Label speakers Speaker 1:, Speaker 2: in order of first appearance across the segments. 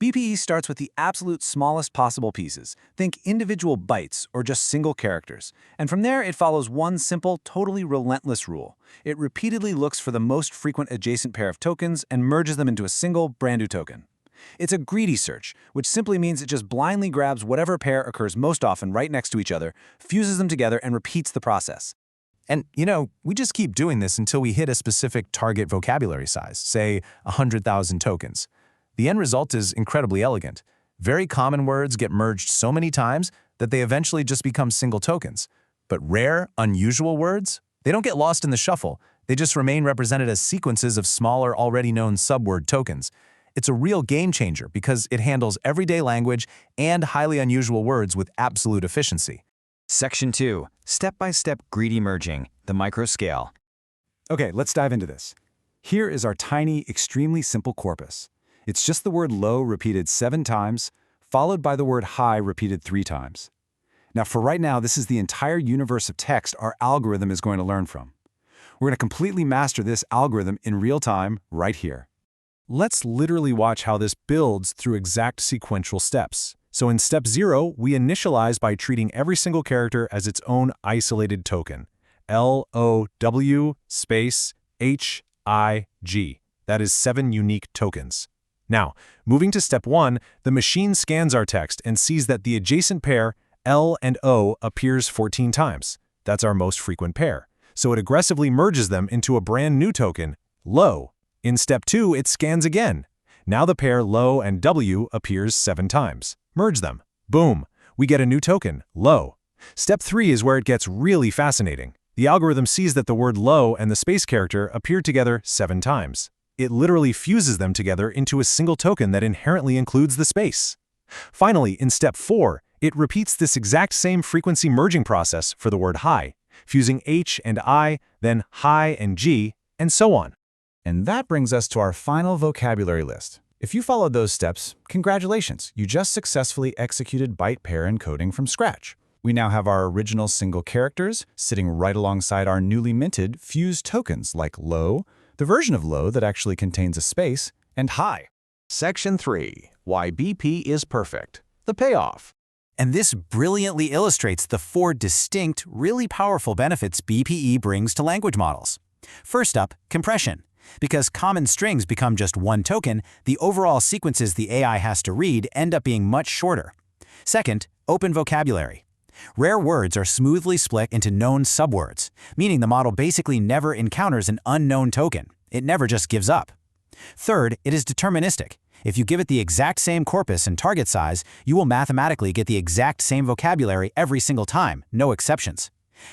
Speaker 1: BPE starts with the absolute smallest possible pieces. Think individual bytes or just single characters. And from there, it follows one simple, totally relentless rule. It repeatedly looks for the most frequent adjacent pair of tokens and merges them into a single, brand new token. It's a greedy search, which simply means it just blindly grabs whatever pair occurs most often right next to each other, fuses them together, and repeats the process.
Speaker 2: And, we just keep doing this until we hit a specific target vocabulary size, say 100,000 tokens. The end result is incredibly elegant. Very common words get merged so many times that they eventually just become single tokens. But rare, unusual words, they don't get lost in the shuffle. They just remain represented as sequences of smaller, already known subword tokens. It's a real game changer because it handles everyday language and highly unusual words with absolute efficiency.
Speaker 3: Section 2. Step-by-step greedy merging, the microscale.
Speaker 4: Okay, let's dive into this. Here is our tiny, extremely simple corpus. It's just the word low repeated 7 times, followed by the word high repeated 3 times. Now, for right now, this is the entire universe of text our algorithm is going to learn from. We're going to completely master this algorithm in real time, right here. Let's literally watch how this builds through exact sequential steps. So in step 0, we initialize by treating every single character as its own isolated token. LOW space HIG. That is 7 unique tokens. Now, moving to step 1, the machine scans our text and sees that the adjacent pair, L and O, appears 14 times. That's our most frequent pair. So it aggressively merges them into a brand new token, low. In step 2, it scans again. Now the pair low and W appears 7 times. Merge them. Boom. We get a new token, low. Step 3 is where it gets really fascinating. The algorithm sees that the word low and the space character appear together 7 times. It literally fuses them together into a single token that inherently includes the space. Finally, in step 4, it repeats this exact same frequency merging process for the word high, fusing H and I, then high and G, and so on.
Speaker 1: And that brings us to our final vocabulary list. If you followed those steps, congratulations, you just successfully executed byte pair encoding from scratch. We now have our original single characters sitting right alongside our newly minted fused tokens like low, the version of low that actually contains a space, and high.
Speaker 5: Section 3. Why BP is perfect. The payoff.
Speaker 2: And this brilliantly illustrates the 4 distinct, really powerful benefits BPE brings to language models. First up, compression. Because common strings become just one token, the overall sequences the AI has to read end up being much shorter. Second, open vocabulary. Rare words are smoothly split into known subwords, meaning the model basically never encounters an unknown token. It never just gives up. Third, it is deterministic. If you give it the exact same corpus and target size, you will mathematically get the exact same vocabulary every single time, no exceptions.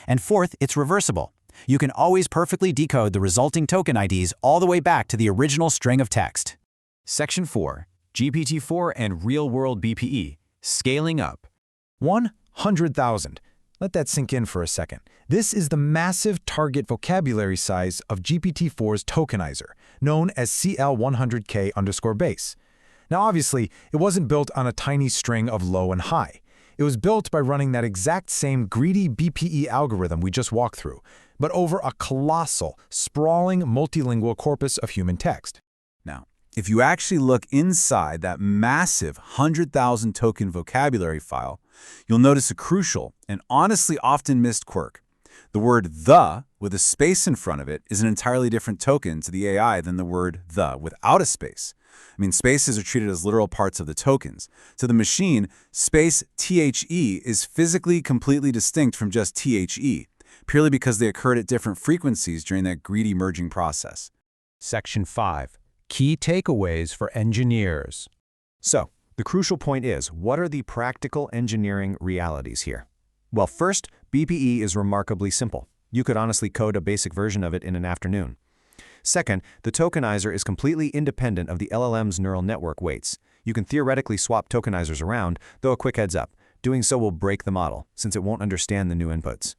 Speaker 2: And fourth, it's reversible. You can always perfectly decode the resulting token IDs all the way back to the original string of text.
Speaker 3: Section 4. GPT-4 and real-world BPE, scaling up.
Speaker 1: 100,000. Let that sink in for a second. This is the massive target vocabulary size of GPT-4's tokenizer, known as CL100K_base. Now obviously, it wasn't built on a tiny string of low and high. It was built by running that exact same greedy BPE algorithm we just walked through, but over a colossal, sprawling multilingual corpus of human text.
Speaker 4: Now, if you actually look inside that massive 100,000 token vocabulary file, you'll notice a crucial and honestly often missed quirk. The word the with a space in front of it is an entirely different token to the AI than the word the without a space. I mean, spaces are treated as literal parts of the tokens. To the machine, space THE is physically completely distinct from just THE, purely because they occurred at different frequencies during that greedy merging process.
Speaker 6: Section 5. Key takeaways for engineers.
Speaker 2: So, the crucial point is, what are the practical engineering realities here? Well, first, BPE is remarkably simple. You could honestly code a basic version of it in an afternoon. Second, the tokenizer is completely independent of the LLM's neural network weights. You can theoretically swap tokenizers around, though a quick heads up. Doing so will break the model, since it won't understand the new inputs.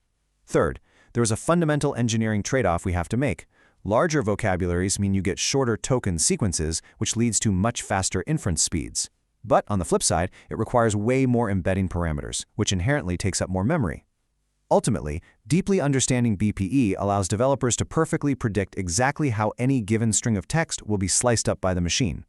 Speaker 2: Third, there is a fundamental engineering trade-off we have to make. Larger vocabularies mean you get shorter token sequences, which leads to much faster inference speeds. But on the flip side, it requires way more embedding parameters, which inherently takes up more memory. Ultimately, deeply understanding BPE allows developers to perfectly predict exactly how any given string of text will be sliced up by the machine.